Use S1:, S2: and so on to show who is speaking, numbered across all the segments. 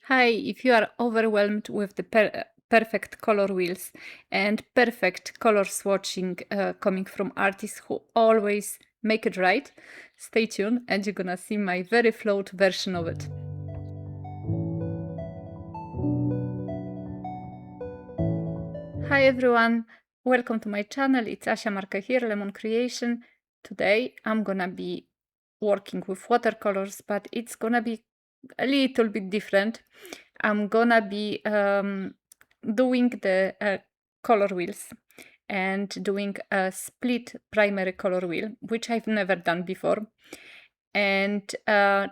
S1: Hi, if you are overwhelmed with the perfect color wheels and perfect color swatching coming from artists who always make it right, stay tuned and you're gonna see my very flawed version of it. Hi everyone, welcome to my channel. It's Asia Marka here, Lemon Creation. Today I'm gonna be working with watercolors, but it's gonna be a little bit different. I'm gonna be doing the color wheels and doing a split primary color wheel, which I've never done before, and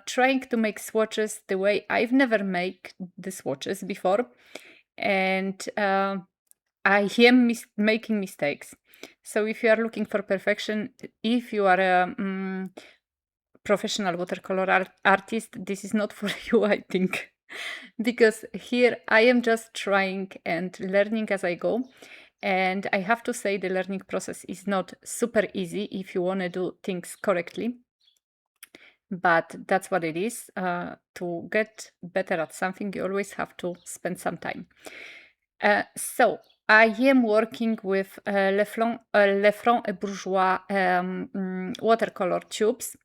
S1: trying to make swatches the way I've never made the swatches before, and I am making mistakes. So if you are looking for perfection, if you are a professional watercolor artist, this is not for you, I think. Because here I am just trying and learning as I go. And I have to say the learning process is not super easy if you want to do things correctly. But that's what it is. To get better at something, you always have to spend some time. So I am working with Leflon et Bourgeois watercolor tubes.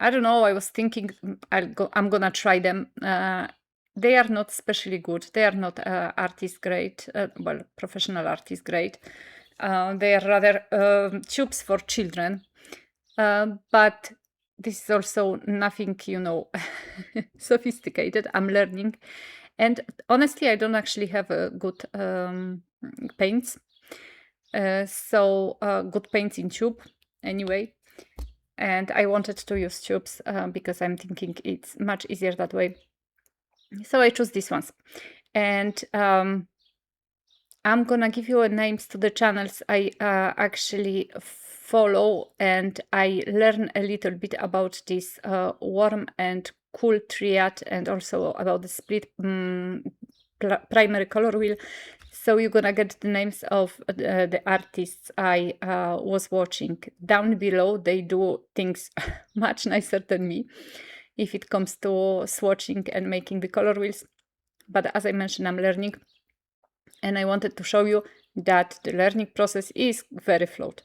S1: I don't know. I was thinking I'm gonna try them. They are not especially good. They are not artist grade. Well, professional artist grade. They are rather tubes for children. But this is also nothing, sophisticated. I'm learning. And honestly, I don't actually have a good paints. Good paints in tube anyway. And I wanted to use tubes because I'm thinking it's much easier that way. So I chose these ones. And I'm gonna give you names to the channels I actually follow, and I learn a little bit about this warm and cool triad, and also about the split primary color wheel. So you're gonna get the names of the artists I was watching down below. They do things much nicer than me if it comes to swatching and making the color wheels. But as I mentioned, I'm learning, and I wanted to show you that the learning process is very flawed.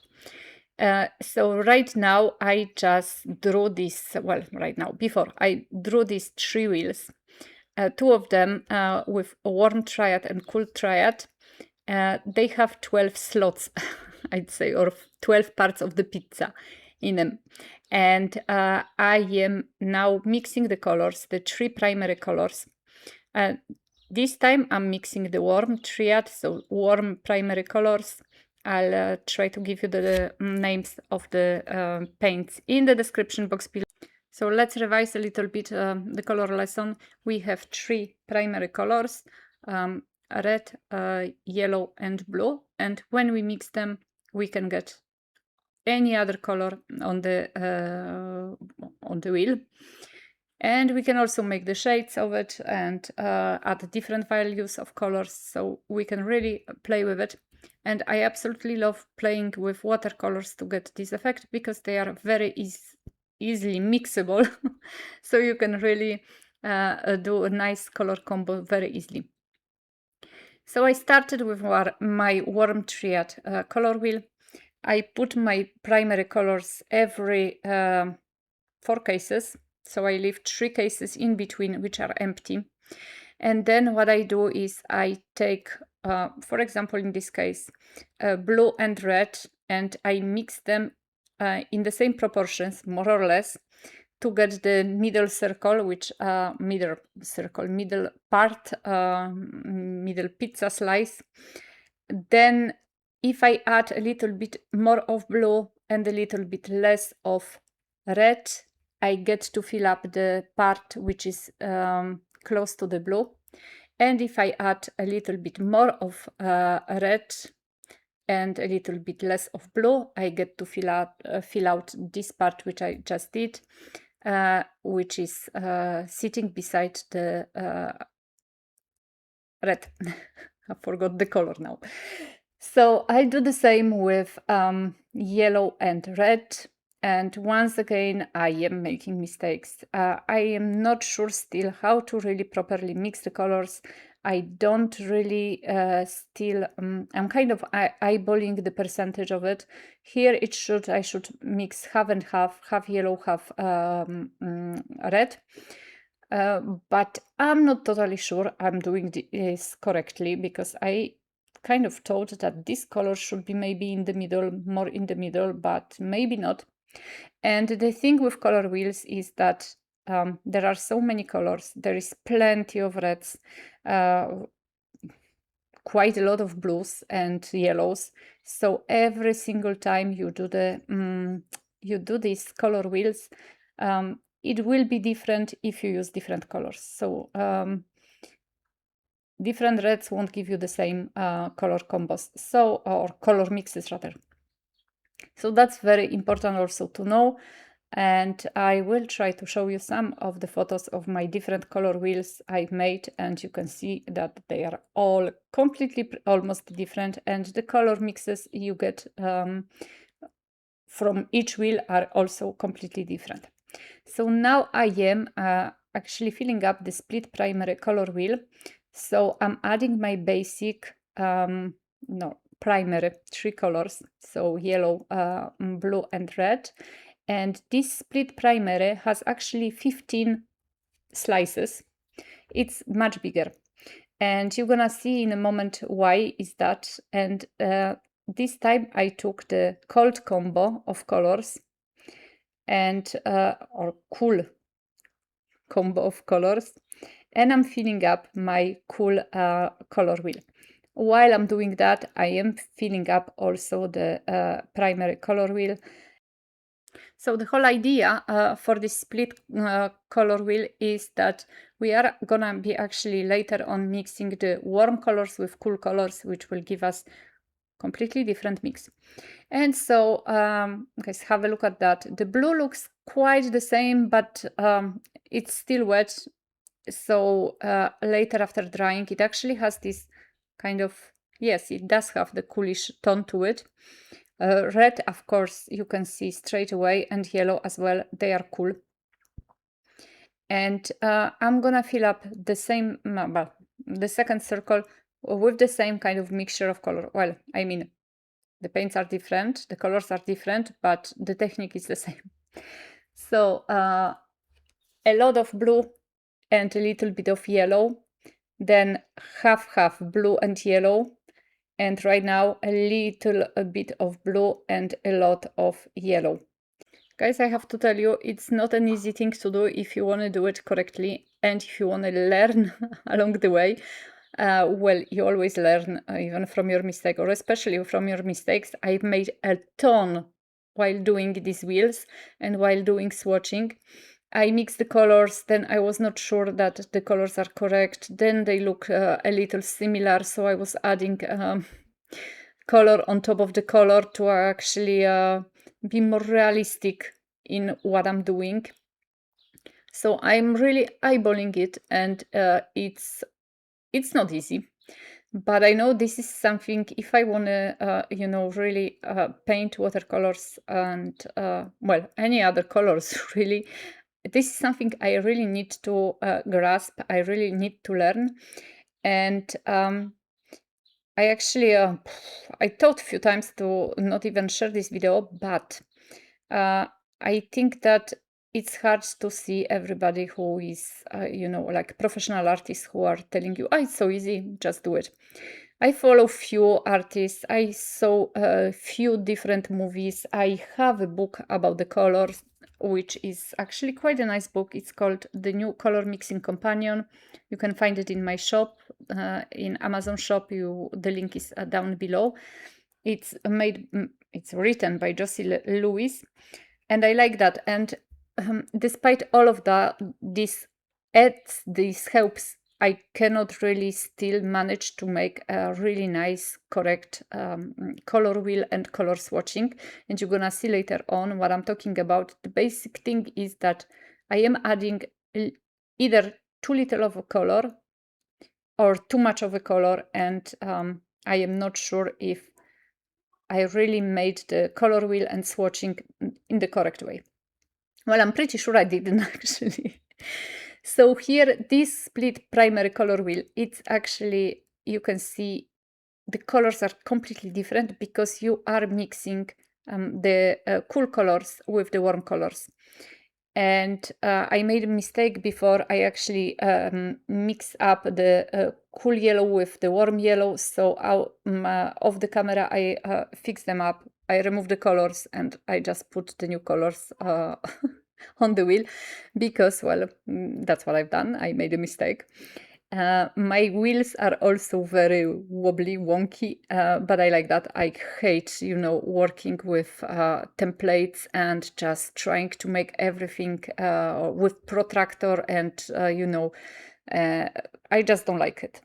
S1: So right now I just drew this, well, right now, before I drew these three wheels, two of them with a warm triad and cool triad. They have 12 slots, I'd say, or 12 parts of the pizza in them. And I am now mixing the colors, the three primary colors. This time I'm mixing the warm triad, so warm primary colors. I'll try to give you the names of the paints in the description box below. So let's revise a little bit the color lesson. We have three primary colors, red, yellow and blue. And when we mix them, we can get any other color on the wheel. And we can also make the shades of it and add different values of colors, so we can really play with it. And I absolutely love playing with watercolors to get this effect, because they are very easily mixable. So you can really do a nice color combo very easily. So I started with my warm triad color wheel. I put my primary colors every 4 cases. So I leave 3 cases in between, which are empty. And then what I do is I take, for example, in this case, blue and red, and I mix them in the same proportions, more or less, to get the middle circle, which middle part, middle pizza slice. Then if I add a little bit more of blue and a little bit less of red, I get to fill up the part which is close to the blue. And if I add a little bit more of red and a little bit less of blue, I get to fill out this part which I just did, which is sitting beside the red. I forgot the color now. So I do the same with yellow and red. And once again, I am making mistakes. I am not sure still how to really properly mix the colors. I don't really still, I'm kind of eyeballing the percentage of it. Here I should mix half and half, half yellow, half red. But I'm not totally sure I'm doing this correctly, because I kind of thought that this color should be maybe in the middle, more in the middle, but maybe not. And the thing with color wheels is that there are so many colors. There is plenty of reds, quite a lot of blues and yellows. So every single time you do these color wheels, it will be different if you use different colors. So different reds won't give you the same color combos, or color mixes rather. So that's very important also to know. And I will try to show you some of the photos of my different color wheels I've made, and you can see that they are all completely almost different, and the color mixes you get from each wheel are also completely different. So now I am actually filling up the split primary color wheel. So I'm adding my basic primary 3 colors, so yellow, blue and red. And this split primary has actually 15 slices. It's much bigger. And you're gonna see in a moment why is that. And this time I took the cold combo of colors and or cool combo of colors, and I'm filling up my cool color wheel. While I'm doing that, I am filling up also the primary color wheel. So the whole idea for this split color wheel is that we are gonna be actually later on mixing the warm colors with cool colors, which will give us completely different mix. And so guys, have a look at that. The blue looks quite the same, but it's still wet. So later after drying, it actually has this kind of, yes, it does have the coolish tone to it. Red, of course, you can see straight away, and yellow as well. They are cool. And I'm gonna fill up the same, well, the second circle with the same kind of mixture of color. Well, I mean, the paints are different, the colors are different, but the technique is the same. So a lot of blue and a little bit of yellow, then half blue and yellow, and right now a little bit of blue and a lot of yellow. Guys, I have to tell you, it's not an easy thing to do if you want to do it correctly and if you want to learn along the way. Well, you always learn even from your mistake, or especially from your mistakes. I've made a ton while doing these wheels and while doing swatching. I mixed the colors, then I was not sure that the colors are correct. Then they look a little similar, so I was adding color on top of the color to actually be more realistic in what I'm doing. So I'm really eyeballing it, and it's not easy. But I know this is something, if I want to, really paint watercolors and, well, any other colors, really, this is something I really need to grasp. I really need to learn. And I actually, I thought a few times to not even share this video, but I think that it's hard to see everybody who is, like professional artists who are telling you, oh, it's so easy, just do it. I follow few artists. I saw a few different movies. I have a book about the colors, which is actually quite a nice book. It's called The New Color Mixing Companion. You can find it in my shop, in Amazon shop. The link is down below. It's written by Josie Lewis, and I like that. And despite all of that, this helps. I cannot really still manage to make a really nice, correct color wheel and color swatching. And you're gonna see later on what I'm talking about. The basic thing is that I am adding either too little of a color or too much of a color, and I am not sure if I really made the color wheel and swatching in the correct way. Well, I'm pretty sure I didn't actually. So here, this split primary color wheel, it's actually, you can see the colors are completely different because you are mixing the cool colors with the warm colors. And I made a mistake before. I actually mixed up the cool yellow with the warm yellow. So off the camera, I fixed them up. I removed the colors and I just put the new colors on the wheel because, well, that's what I've done. I made a mistake. My wheels are also very wobbly, wonky, but I like that. I hate, working with templates and just trying to make everything with protractor and, I just don't like it.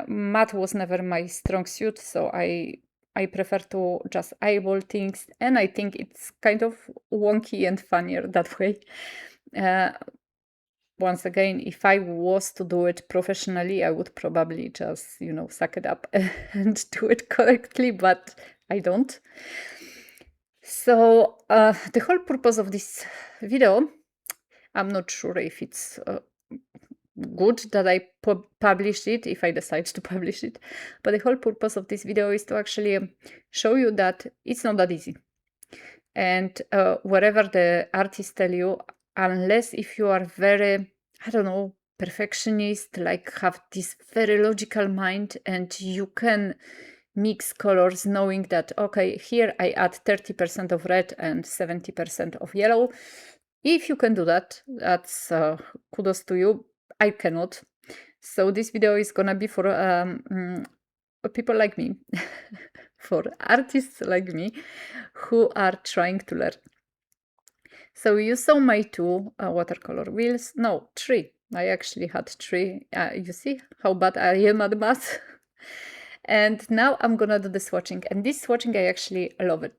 S1: Matte was never my strong suit, so I prefer to just eyeball things, and I think it's kind of wonky and funnier that way. Once again, if I was to do it professionally, I would probably just, suck it up and do it correctly, but I don't. So the whole purpose of this video, I'm not sure if it's good that I published it, if I decide to publish it, but the whole purpose of this video is to actually show you that it's not that easy. And whatever the artists tell you, unless if you are very, I don't know, perfectionist, like have this very logical mind and you can mix colors knowing that, okay, here I add 30% of red and 70% of yellow. If you can do that, that's kudos to you. I cannot. So this video is gonna be for people like me, for artists like me who are trying to learn. So you saw my two watercolor wheels. No, three. I actually had three. You see how bad I am at math. And now I'm gonna do the swatching. And this swatching, I actually love it.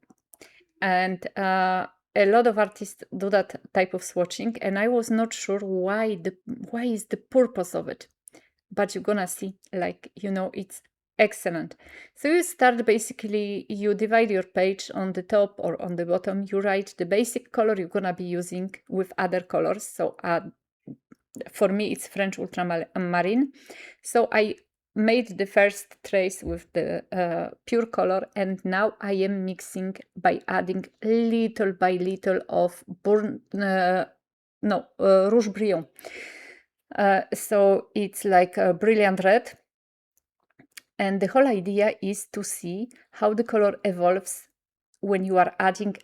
S1: And a lot of artists do that type of swatching, and I was not sure why is the purpose of it. But you're gonna see, it's excellent. So you start basically, you divide your page on the top or on the bottom. You write the basic color you're gonna be using with other colors. So for me, it's French ultramarine. So I made the first trace with the pure color, and now I am mixing by adding little by little of Rouge Brillant. So it's like a brilliant red. And the whole idea is to see how the color evolves when you are adding,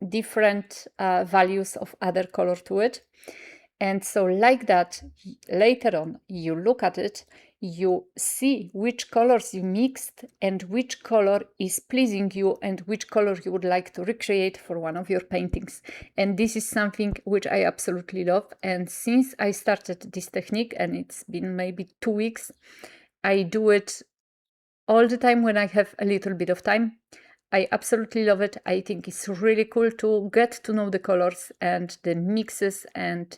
S1: different values of other color to it. And so like that, later on, you look at it, you see which colors you mixed and which color is pleasing you and which color you would like to recreate for one of your paintings. And this is something which I absolutely love. And since I started this technique, and it's been maybe 2 weeks, I do it all the time when I have a little bit of time. I absolutely love it. I think it's really cool to get to know the colors and the mixes, and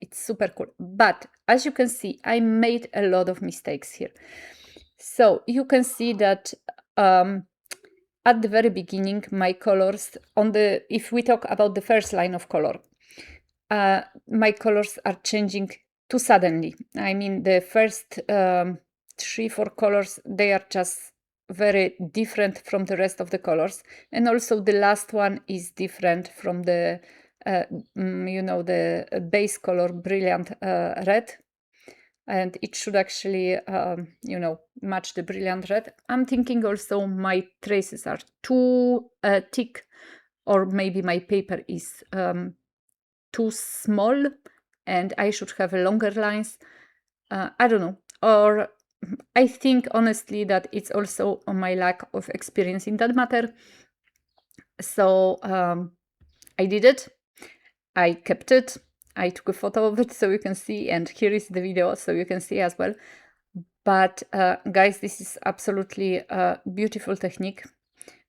S1: it's super cool. But as you can see, I made a lot of mistakes here. So you can see that at the very beginning, my colors if we talk about the first line of color, my colors are changing too suddenly. I mean, the first 3-4 colors, they are just very different from the rest of the colors, and also the last one is different from the the base color brilliant red, and it should actually match the brilliant red. I'm thinking also my traces are too thick, or maybe my paper is too small and I should have longer lines. I don't know, or I think honestly that it's also my lack of experience in that matter. So I did it. I kept it. I took a photo of it so you can see, and here is the video so you can see as well. But guys, this is absolutely a beautiful technique.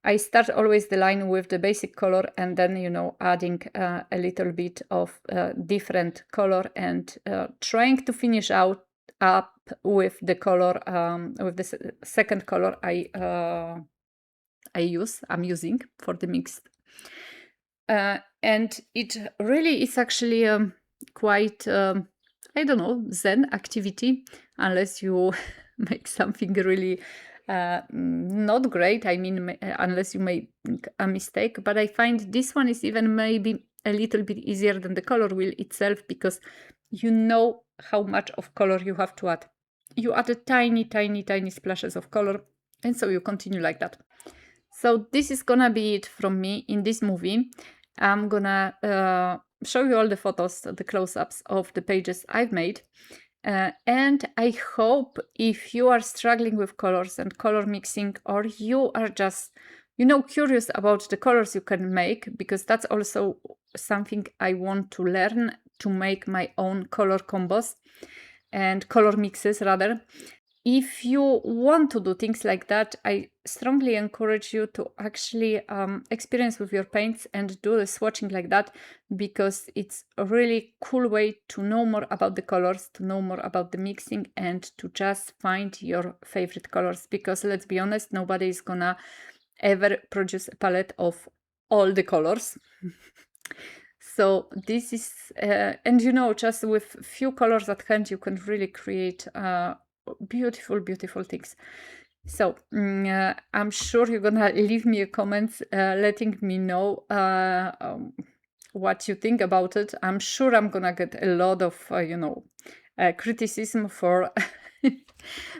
S1: I start always the line with the basic color and then, adding a little bit of different color and trying to finish up with the color, with the second color I I'm using for the mix. And it really is actually quite, I don't know, zen activity, unless you make something really not great. I mean, unless you make a mistake. But I find this one is even maybe a little bit easier than the color wheel itself, because you know how much of color you have to add. You add a tiny, tiny, tiny splashes of color, and so you continue like that. So this is gonna be it from me in this movie. I'm gonna show you all the photos, the close-ups of the pages I've made. And I hope if you are struggling with colors and color mixing, or you are just, curious about the colors you can make, because that's also something I want to learn, to make my own color combos and color mixes rather. If you want to do things like that, I strongly encourage you to actually experience with your paints and do the swatching like that, because it's a really cool way to know more about the colors, to know more about the mixing, and to just find your favorite colors. Because let's be honest, nobody is gonna ever produce a palette of all the colors. So this is, and just with few colors at hand, you can really create beautiful, beautiful things. So I'm sure you're gonna leave me a comment letting me know what you think about it. I'm sure I'm gonna get a lot of criticism for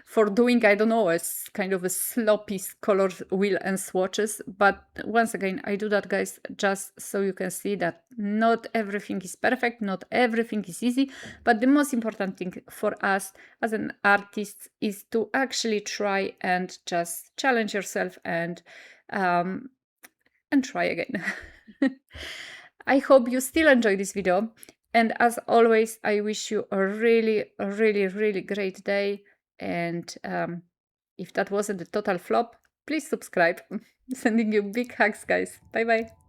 S1: for doing, I don't know, a kind of a sloppy color wheel and swatches. But once again, I do that, guys, just so you can see that not everything is perfect, not everything is easy. But the most important thing for us as an artist is to actually try and just challenge yourself and try again. I hope you still enjoy this video. And as always, I wish you a really, really, really great day. And if that wasn't a total flop, please subscribe. Sending you big hugs, guys. Bye bye.